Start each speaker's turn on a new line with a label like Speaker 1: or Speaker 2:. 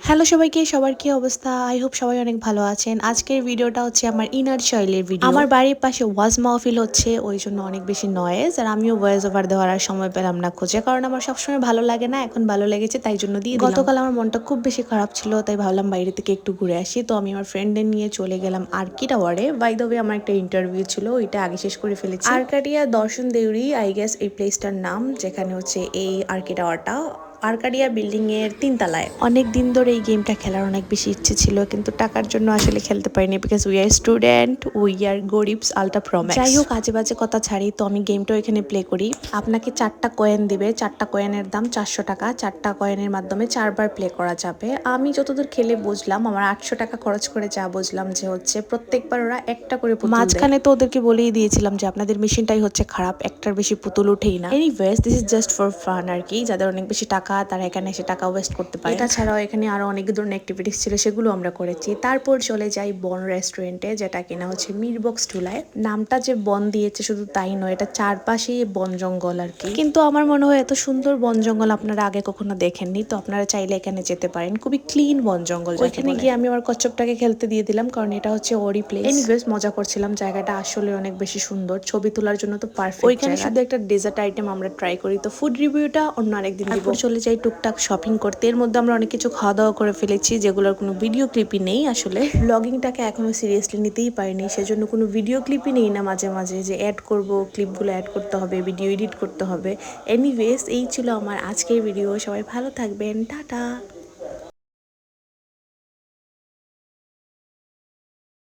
Speaker 1: Hello সবাইকে, সবার কি অবস্থা? আই হোপ সবাই অনেক ভালো আছেন। আজকের ভিডিওটা হচ্ছে আমার ইনার চাইল্ডের ভিডিও। আমার বাড়ির পাশে ওয়াজ মাহফিল হচ্ছে, ওই জন্য অনেক বেশি নয়েজ। আর আমিও ভয়েস ওভার দেওয়ার আর সময় পেলাম না খুঁজে, কারণ আমার সবসময় ভালো লাগে না, এখন ভালো লেগেছে তাই জন্য দিয়ে দিলাম। গতকাল আমার মনটা খুব বেশি খারাপ ছিল, তাই ভাবলাম বাইরে থেকে একটু ঘুরে আসি। তো আমি আমার ফ্রেন্ডদের নিয়ে চলে গেলাম আর্কি টাওয়ারে। বাই দ্য ওয়ে, আমার একটা ইন্টারভিউ ছিল, ওইটা আগে শেষ করে ফেলেছি। আরকাডিয়া দর্শন দেউরি আই গেস এই প্লেসটার নাম, যেখানে হচ্ছে এই আর্কি টাওয়ারটা আরকাডিয়া বিল্ডিং এর 3 তলায়। অনেক দিন ধরে এই গেমটা খেলার অনেক বেশি ইচ্ছে ছিল, কিন্তু টাকার জন্য আসলে খেলতে পারিনি, because we are student, we are গরিবস আলট্রা প্রো ম্যাক্স। যাই হোক, আজে বাজে কথা ছাড়ি, তো আমি গেমটা এখানে প্লে করি। আপনাকে 4টা কয়েন দিবে, 4টা কয়েনের দাম 400 টাকা। 4টা কয়েনের মাধ্যমে 4বার প্লে করা যাবে। আমি যতদূর খেলে বুঝলাম, আমার 800 টাকা খরচ করে যা বুঝলাম যে হচ্ছে প্রত্যেকবার ওরা একটা করে পুতুল দেয়। মাঝখানে তো ওদেরকে বলেই দিয়েছিলাম যে আপনাদের মেশিনটাই হচ্ছে খারাপ, একটার বেশি পুতুল উঠেই না। Anyways, this is just for fun আর কি। যাদের অনেক বেশি টাকা, তারা এখানে এসে টাকা ওয়েস্ট করতে পারে। এটা ছাড়াও এখানে আরো অনেক ধরনের অ্যাক্টিভিটিস ছিল, সেগুলো আমরা করেছি। তারপর চলে যাই বন রেস্টুরেন্টে, যেটা কিনা হচ্ছে মিরবক্স টুলায়। নামটা যে বন দিয়েছে শুধু তাই নয়, এটা চারপাশেই বন জঙ্গল আর কি। কিন্তু আমার মনে হয় এত সুন্দর বন জঙ্গল আপনারা আগে কখনো দেখেননি, তো আপনারা চাইলে এখানে যেতে পারেন। খুবই ক্লিন বন জঙ্গল। ওইখানে গিয়ে আমি আমার কচ্ছপটাকে খেলতে দিয়ে দিলাম, কারণ এটা হচ্ছে ওরই প্লেস। এনিওয়েজ, মজা করছিলাম। জায়গাটা আসলে অনেক বেশি সুন্দর, ছবি তোলার জন্য তো পারফেক্ট। ওইখানে শুধু একটা ডেজার্ট আইটেম আমরা ট্রাই করি, তো ফুড রিভিউটা অন্য আরেকদিন দিব। চলে যাই টুকটাক শপিং করতে। এর মধ্যে আমরা অনেক কিছু খাওয়া দাওয়া করে ফেলেছি, যেগুলোর কোনো ভিডিও ক্লিপই নেই। আসলে ব্লগিংটাকে এখনো সিরিয়াসলি নিতেই পারিনি, সেজন্য কোনো ভিডিও ক্লিপই নেই না। মাঝে মাঝে যে অ্যাড করব, ক্লিপগুলো অ্যাড করতে হবে, ভিডিও এডিট করতে হবে। এনিওয়েজ, এই ছিল আমার আজকের ভিডিও। সবাই ভালো থাকবেন, টাটা।